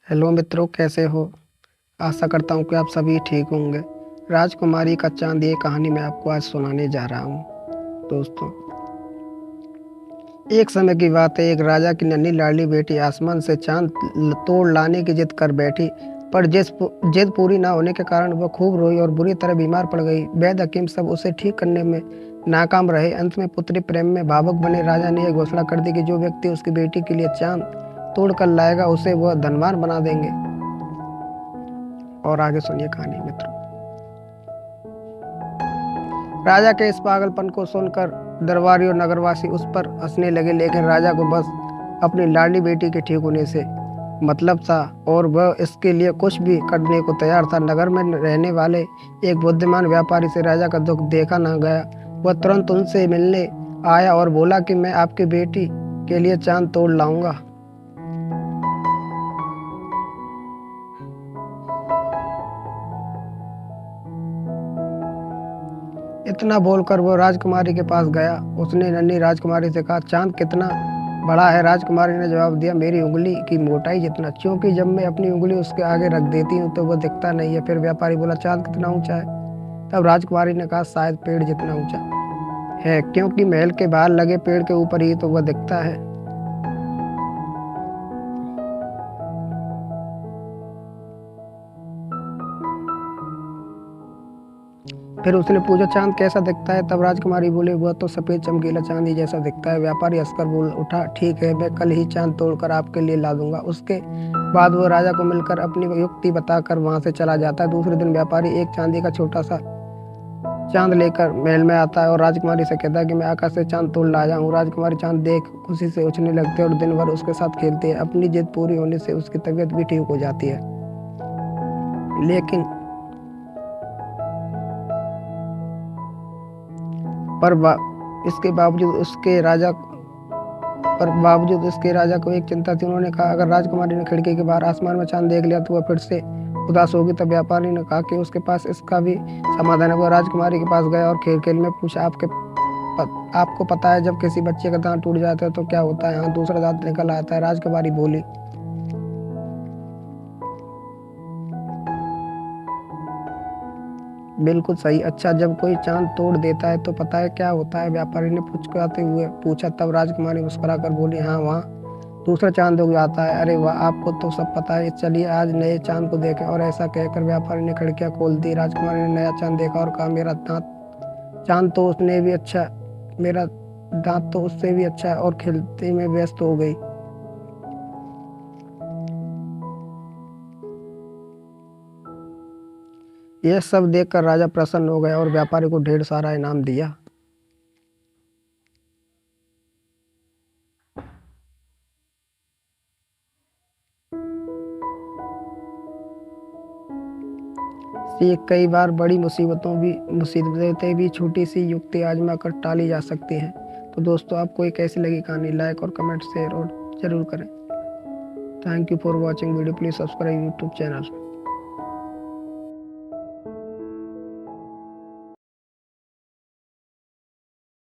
Hello मित्रों, कैसे हो। आशा करता हूँ कि आप सभी ठीक होंगे। राजकुमारी का चांद ये कहानी मैं आपको आज सुनाने जा रहा हूँ। दोस्तों, एक समय की बात है। एक राजा की नन्ही लाडली बेटी आसमान से चांद तोड़ लाने की जिद कर बैठी, पर जिद पूरी ना होने के कारण वह खूब रोई और बुरी तरह बीमार पड़ गई। वैद्य हकीम सब उसे ठीक करने में नाकाम रहे। अंत में पुत्री प्रेम में भावुक बने राजा ने यह घोषणा कर दी कि जो व्यक्ति उसकी बेटी के लिए चांद तोड़ कर लाएगा उसे वह धनवान बना देंगे। और आगे सुनिए कहानी मित्रों। राजा के इस पागलपन को सुनकर दरबारी और नगरवासी उस पर हंसने लगे, लेकिन राजा को बस अपनी लाडली बेटी के ठीक होने से मतलब था और वह इसके लिए कुछ भी करने को तैयार था। नगर में रहने वाले एक बुद्धिमान व्यापारी से राजा का दुख देखा न गया। वह तुरंत उनसे मिलने आया और बोला कि मैं आपकी बेटी के लिए चांद तोड़ लाऊंगा। इतना बोलकर वो राजकुमारी के पास गया। उसने नन्ही राजकुमारी से कहा, चांद कितना बड़ा है। राजकुमारी ने जवाब दिया, मेरी उंगली की मोटाई जितना, क्योंकि जब मैं अपनी उंगली उसके आगे रख देती हूँ तो वो दिखता नहीं है। फिर व्यापारी बोला, चांद कितना ऊंचा है। तब राजकुमारी ने कहा, शायद पेड़ जितना ऊंचा है, क्योंकि महल के बाहर लगे पेड़ के ऊपर ही तो वह दिखता है। फिर उसने पूछा, चांद कैसा दिखता है। तब राजकुमारी बोले, वह तो सफेद चमकीला चांदी जैसा दिखता है। व्यापारी हंसकर बोल उठा, ठीक है, मैं कल ही चांद तोड़कर आपके लिए ला दूंगा। उसके बाद वो राजा को मिलकर अपनी युक्ति बताकर वहां से चला जाता है। दूसरे दिन व्यापारी एक चांदी का छोटा सा चांद लेकर महल में आता है और राजकुमारी से कहता है कि मैं आकाश से चांद तोड़ लाया हूँ। राजकुमारी चांद देख खुशी से उछलने लगती है और दिन भर उसके साथ खेलती है। अपनी जिद पूरी होने से उसकी तबीयत भी ठीक हो जाती है। लेकिन पर इसके बावजूद उसके राजा को एक चिंता थी। उन्होंने कहा, अगर राजकुमारी ने खिड़की के बाहर आसमान में चांद देख लिया तो वह फिर से उदास होगी। तब व्यापारी ने कहा कि उसके पास इसका भी समाधान है। वह राजकुमारी के पास गया और खेल खेल में पूछा, आपको पता है जब किसी बच्चे का दांत टूट जाता है तो क्या होता है। हाँ, दूसरा दांत निकल आता है। राजकुमारी बोली, बिल्कुल सही। अच्छा, जब कोई चांद तोड़ देता है तो पता है क्या होता है। व्यापारी ने फुचकाते हुए पूछा। तब राजकुमारी मुस्कुरा कर बोली, हाँ, वहाँ दूसरा चांद उग जाता है। अरे वाह, आपको तो सब पता है। चलिए आज नए चांद को देखें। और ऐसा कहकर व्यापारी ने खिड़कियां खोल दी। राजकुमारी ने नया चांद देखा और कहा, मेरा दांत तो उससे भी अच्छा है, और खिलते में व्यस्त हो गई। यह सब देखकर राजा प्रसन्न हो गया और व्यापारी को ढेर सारा इनाम दिया। ये कई बार बड़ी मुसीबतें भी छोटी सी युक्ति आजमा कर टाली जा सकती हैं। तो दोस्तों, आपको ये कैसी लगी कहानी, लाइक और कमेंट शेयर और जरूर करें। Thank you for watching video. Please subscribe YouTube channel.